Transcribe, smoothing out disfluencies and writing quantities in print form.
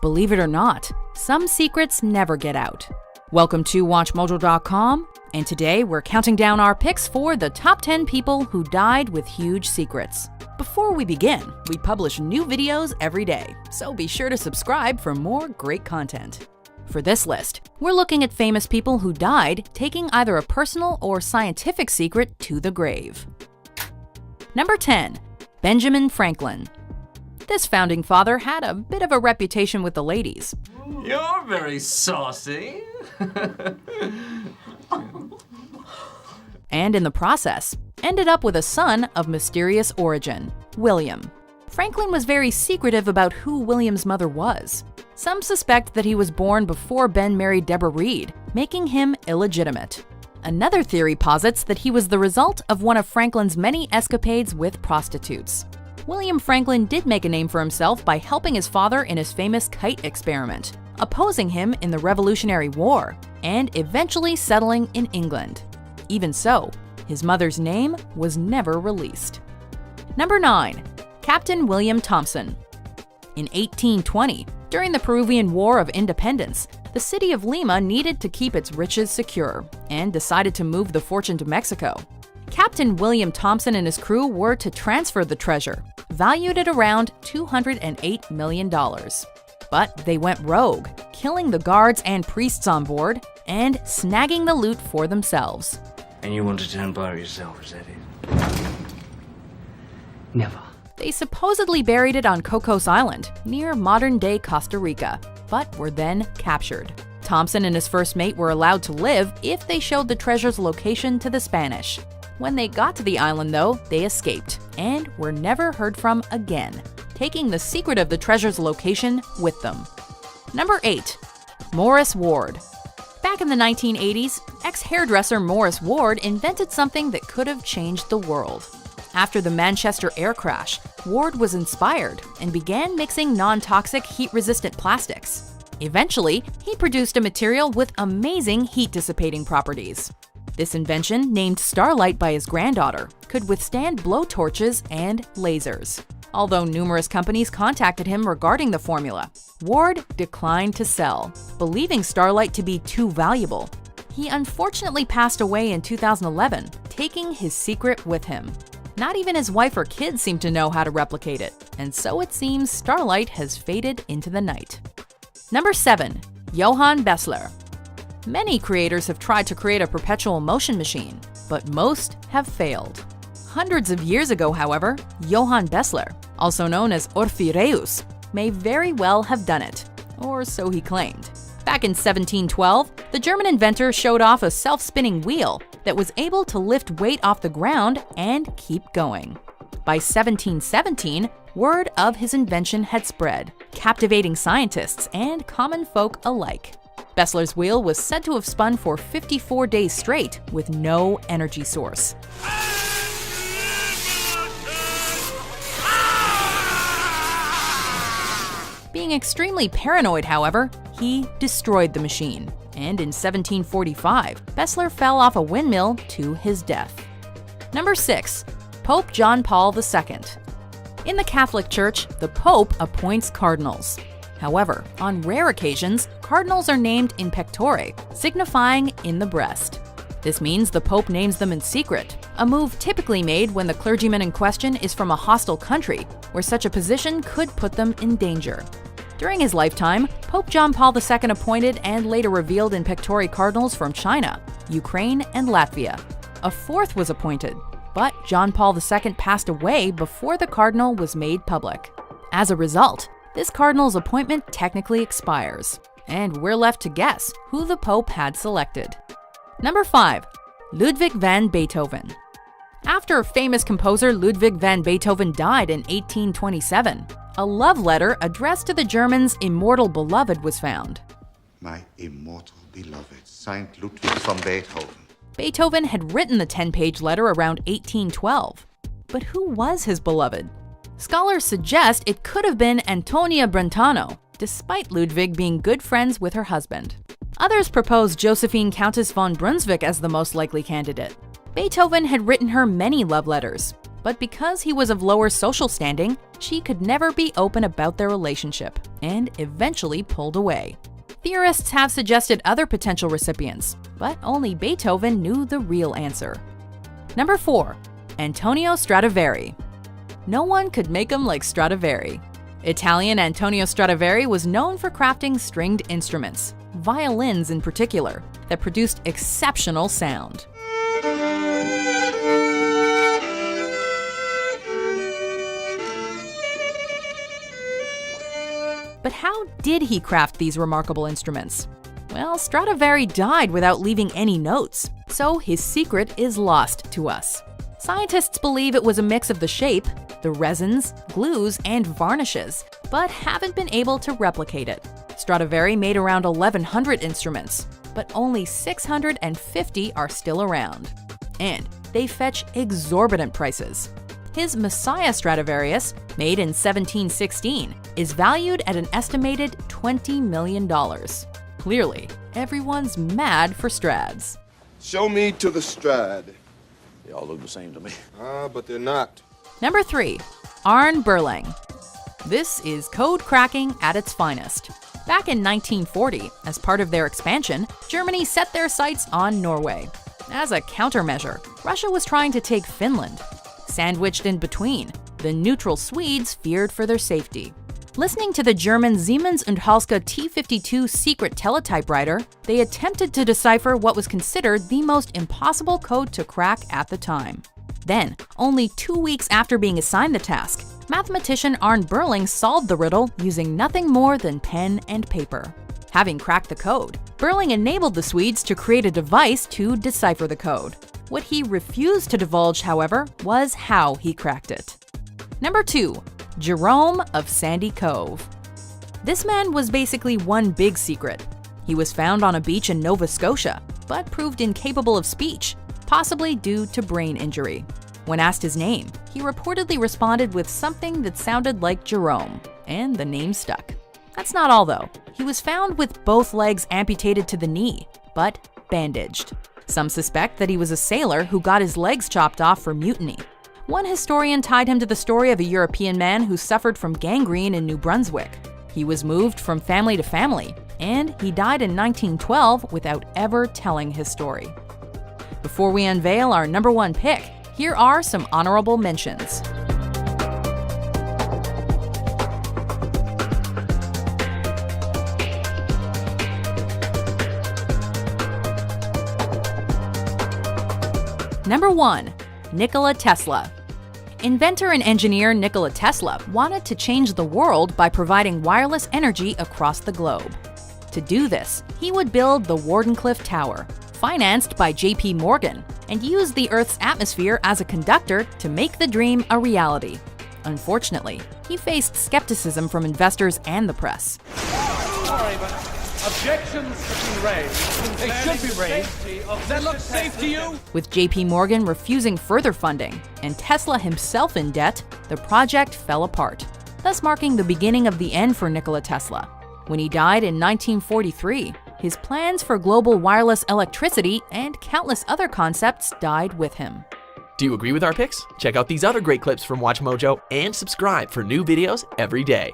Believe it or not, some secrets never get out. Welcome to WatchMojo.com, and today we're counting down our picks for the top 10 people who died with huge secrets. Before we begin, we publish new videos every day, so be sure to subscribe for more great content. For this list, we're looking at famous people who died taking either a personal or scientific secret to the grave. Number 10. Benjamin Franklin. This founding father had a bit of a reputation with the ladies. You're very saucy. And in the process, ended up with a son of mysterious origin, William. Franklin was very secretive about who William's mother was. Some suspect that he was born before Ben married Deborah Reed, making him illegitimate. Another theory posits that he was the result of one of Franklin's many escapades with prostitutes. William Franklin did make a name for himself by helping his father in his famous kite experiment, opposing him in the Revolutionary War, and eventually settling in England. Even so, his mother's name was never released. Number 9. Captain William Thompson. In 1820, during the Peruvian War of Independence, the city of Lima needed to keep its riches secure and decided to move the fortune to Mexico. Captain William Thompson and his crew were to transfer the treasure, valued at around $208 million. But they went rogue, killing the guards and priests on board and snagging the loot for themselves. And you want to turn pirate yourself, is that it? Never. They supposedly buried it on Cocos Island, near modern-day Costa Rica, but were then captured. Thompson and his first mate were allowed to live if they showed the treasure's location to the Spanish. When they got to the island, though, they escaped and were never heard from again, taking the secret of the treasure's location with them. Number 8. Morris Ward. Back in the 1980s, ex-hairdresser Morris Ward invented something that could have changed the world. After the Manchester air crash, Ward was inspired and began mixing non-toxic, heat-resistant plastics. Eventually, he produced a material with amazing heat-dissipating properties. This invention, named Starlight by his granddaughter, could withstand blowtorches and lasers. Although numerous companies contacted him regarding the formula, Ward declined to sell, believing Starlight to be too valuable. He unfortunately passed away in 2011, taking his secret with him. Not even his wife or kids seem to know how to replicate it, and so it seems Starlight has faded into the night. Number 7. Johann Bessler. Many creators have tried to create a perpetual motion machine, but most have failed. Hundreds of years ago, however, Johann Bessler, also known as Orpheus, may very well have done it, or so he claimed. Back in 1712, the German inventor showed off a self-spinning wheel that was able to lift weight off the ground and keep going. By 1717, word of his invention had spread, captivating scientists and common folk alike. Bessler's wheel was said to have spun for 54 days straight with no energy source. Being extremely paranoid, however, he destroyed the machine, and in 1745, Bessler fell off a windmill to his death. Number 6. Pope John Paul II. In the Catholic Church, the Pope appoints cardinals. However, on rare occasions, cardinals are named in pectore, signifying in the breast. This means the Pope names them in secret, a move typically made when the clergyman in question is from a hostile country, where such a position could put them in danger. During his lifetime, Pope John Paul II appointed and later revealed in pectore cardinals from China, Ukraine, and Latvia. A fourth was appointed, but John Paul II passed away before the cardinal was made public. As a result, this cardinal's appointment technically expires, and we're left to guess who the Pope had selected. Number 5. Ludwig van Beethoven. After famous composer Ludwig van Beethoven died in 1827, a love letter addressed to the Germans' immortal beloved was found. My immortal beloved, Saint Ludwig von Beethoven. Beethoven had written the 10-page letter around 1812. But who was his beloved? Scholars suggest it could have been Antonia Brentano, despite Ludwig being good friends with her husband. Others propose Josephine Countess von Brunswick as the most likely candidate. Beethoven had written her many love letters, But because he was of lower social standing, she could never be open about their relationship, and eventually pulled away. Theorists have suggested other potential recipients, but only Beethoven knew the real answer. Number 4. Antonio Stradivari. No one could make him like Stradivari. Italian Antonio Stradivari was known for crafting stringed instruments, violins in particular, that produced exceptional sound. But how did he craft these remarkable instruments? Well, Stradivari died without leaving any notes, so his secret is lost to us. Scientists believe it was a mix of the shape, the resins, glues, and varnishes, but haven't been able to replicate it. Stradivari made around 1,100 instruments, but only 650 are still around. And they fetch exorbitant prices. His Messiah Stradivarius, made in 1716, is valued at an estimated $20 million. Clearly, everyone's mad for Strads. Show me to the Strad. They all look the same to me. But they're not. Number 3. Arne Berling. This is code cracking at its finest. Back in 1940, as part of their expansion, Germany set their sights on Norway. As a countermeasure, Russia was trying to take Finland. Sandwiched in between, the neutral Swedes feared for their safety. Listening to the German Siemens & Halske T52 secret teletypewriter, they attempted to decipher what was considered the most impossible code to crack at the time. Then, only 2 weeks after being assigned the task, mathematician Arne Berling solved the riddle using nothing more than pen and paper. Having cracked the code, Berling enabled the Swedes to create a device to decipher the code. What he refused to divulge, however, was how he cracked it. Number 2. Jerome of Sandy Cove. This man was basically one big secret. He was found on a beach in Nova Scotia, but proved incapable of speech, possibly due to brain injury. When asked his name, he reportedly responded with something that sounded like Jerome, and the name stuck. That's not all though. He was found with both legs amputated to the knee, but bandaged. Some suspect that he was a sailor who got his legs chopped off for mutiny. One historian tied him to the story of a European man who suffered from gangrene in New Brunswick. He was moved from family to family, and he died in 1912 without ever telling his story. Before we unveil our number 1 pick, here are some honorable mentions. Number 1. Nikola Tesla. Inventor and engineer Nikola Tesla wanted to change the world by providing wireless energy across the globe. To do this, he would build the Wardenclyffe Tower, financed by J.P. Morgan, and use the Earth's atmosphere as a conductor to make the dream a reality. Unfortunately, he faced skepticism from investors and the press. Sorry, but objections have been raised. They should be raised. Does that look safe to you? With J.P. Morgan refusing further funding and Tesla himself in debt, the project fell apart, thus marking the beginning of the end for Nikola Tesla. When he died in 1943, his plans for global wireless electricity and countless other concepts died with him. Do you agree with our picks? Check out these other great clips from WatchMojo and subscribe for new videos every day.